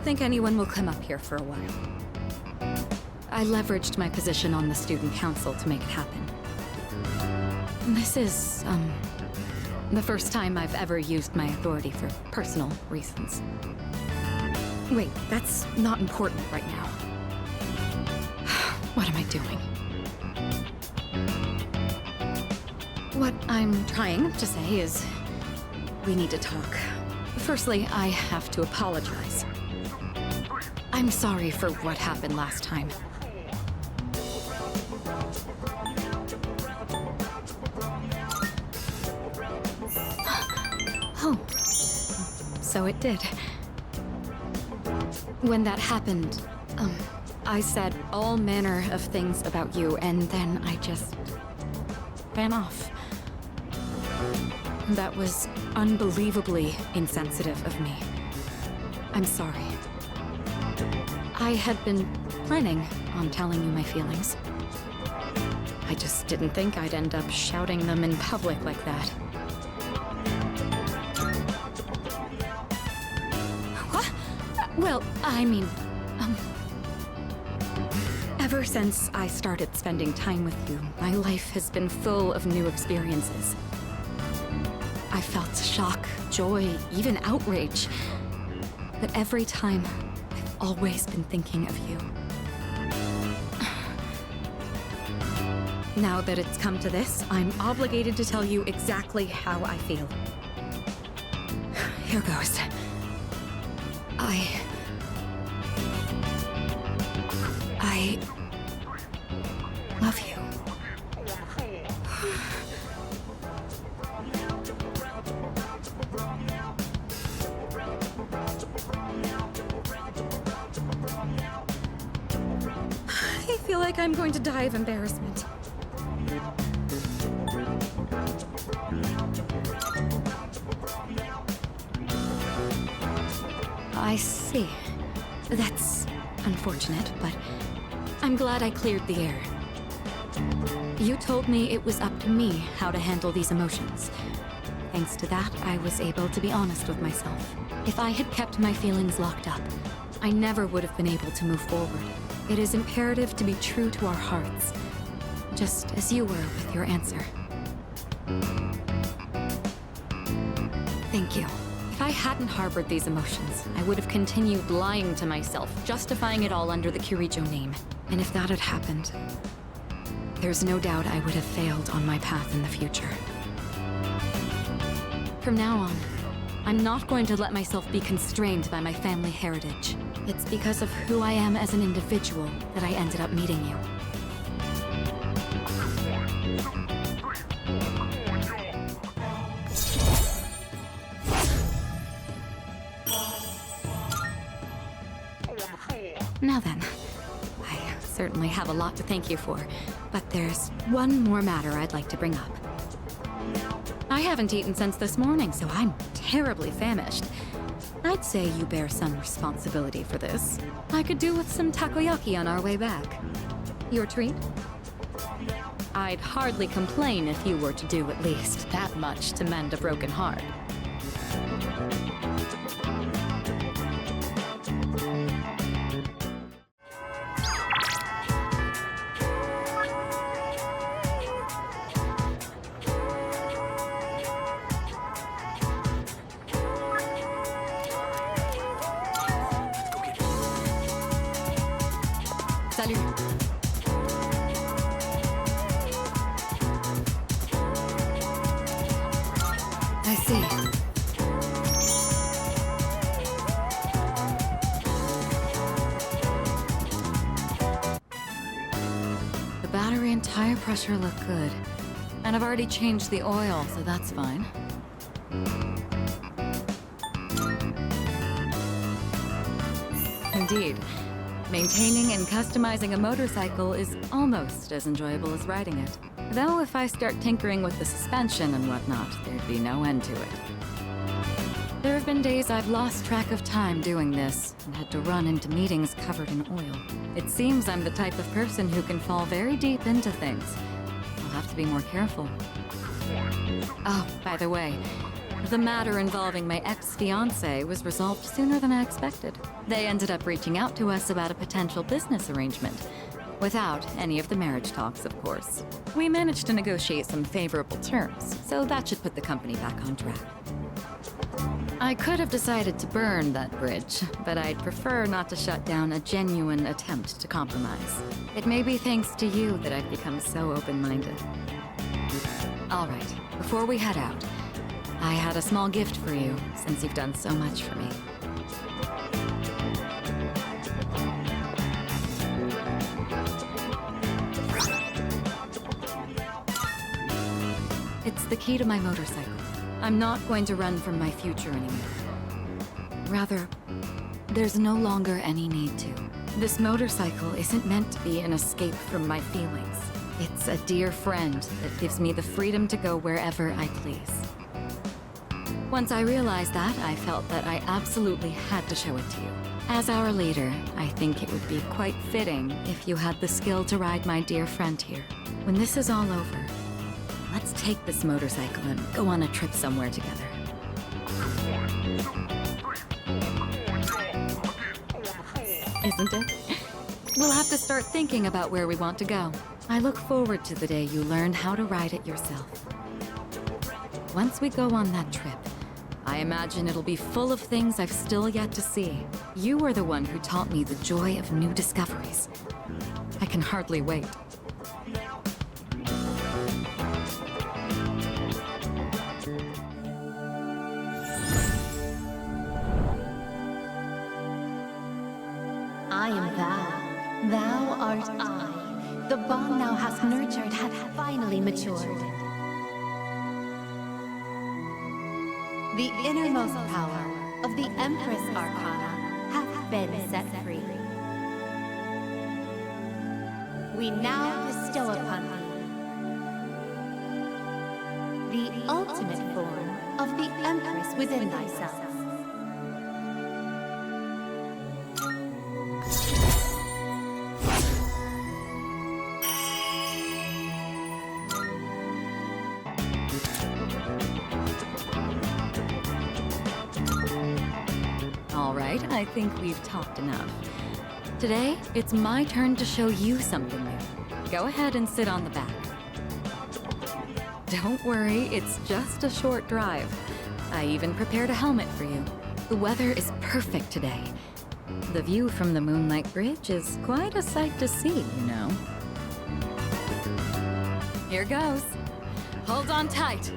don't think anyone will come up here for a while. I leveraged my position on the student council to make it happen. This is, the first time I've ever used my authority for personal reasons. Wait, that's not important right now. What am I doing? What I'm trying to say is, we need to talk. Firstly, I have to apologize. I'm sorry for what happened last time. Oh, so it did. When that happened, I said all manner of things about you, and then I just ran off. That was unbelievably insensitive of me. I'm sorry. I had been planning on telling you my feelings. I just didn't think I'd end up shouting them in public like that. What? Well, I mean, ever since I started spending time with you, my life has been full of new experiences. I felt shock, joy, even outrage. But every time, I've always been thinking of you. Now that it's come to this, I'm obligated to tell you exactly how I feel. Here goes. I love you. I feel like I'm going to die of embarrassment. I see. That's unfortunate, but I'm glad I cleared the air. You told me it was up to me how to handle these emotions. Thanks to that, I was able to be honest with myself. If I had kept my feelings locked up, I never would have been able to move forward. It is imperative to be true to our hearts, just as you were with your answer. Thank you. If I hadn't harbored these emotions, I would have continued lying to myself, justifying it all under the Kirijo name. And if that had happened, there's no doubt I would have failed on my path in the future. From now on, I'm not going to let myself be constrained by my family heritage. It's because of who I am as an individual that I ended up meeting you. Now then, I certainly have a lot to thank you for, but there's one more matter I'd like to bring up. I haven't eaten since this morning, so I'm terribly famished. I'd say you bear some responsibility for this. I could do with some takoyaki on our way back. Your treat? I'd hardly complain if you were to do at least that much to mend a broken heart. Salut. I see. The battery and tire pressure look good. And I've already changed the oil, so that's fine. Indeed. Maintaining and customizing a motorcycle is almost as enjoyable as riding it. Though if I start tinkering with the suspension and whatnot, there'd be no end to it. There have been days I've lost track of time doing this and had to run into meetings covered in oil. It seems I'm the type of person who can fall very deep into things. I'll have to be more careful. Oh, by the way, The matter involving my ex-fiancé was resolved sooner than I expected. They ended up reaching out to us about a potential business arrangement. Without any of the marriage talks, of course. We managed to negotiate some favorable terms, so that should put the company back on track. I could have decided to burn that bridge, but I'd prefer not to shut down a genuine attempt to compromise. It may be thanks to you that I've become so open-minded. All right, before we head out, I had a small gift for you, since you've done so much for me. It's the key to my motorcycle. I'm not going to run from my future anymore. Rather, there's no longer any need to. This motorcycle isn't meant to be an escape from my feelings. It's a dear friend that gives me the freedom to go wherever I please. Once I realized that, I felt that I absolutely had to show it to you. As our leader, I think it would be quite fitting if you had the skill to ride my dear friend here. When this is all over, let's take this motorcycle and go on a trip somewhere together. Isn't it? We'll have to start thinking about where we want to go. I look forward to the day you learn how to ride it yourself. Once we go on that trip, I imagine it'll be full of things I've still yet to see. You are the one who taught me the joy of new discoveries. I can hardly wait. I am thou, thou art I. The bond thou hast nurtured hath finally matured. The innermost power of the Empress Arcana hath been set free. We now bestow upon thee the ultimate form of the Empress within thyself. I think we've talked enough. Today, it's my turn to show you something new. Go ahead and sit on the back. Don't worry, it's just a short drive. I even prepared a helmet for you. The weather is perfect today. The view from the Moonlight Bridge is quite a sight to see, you know. Here goes. Hold on tight.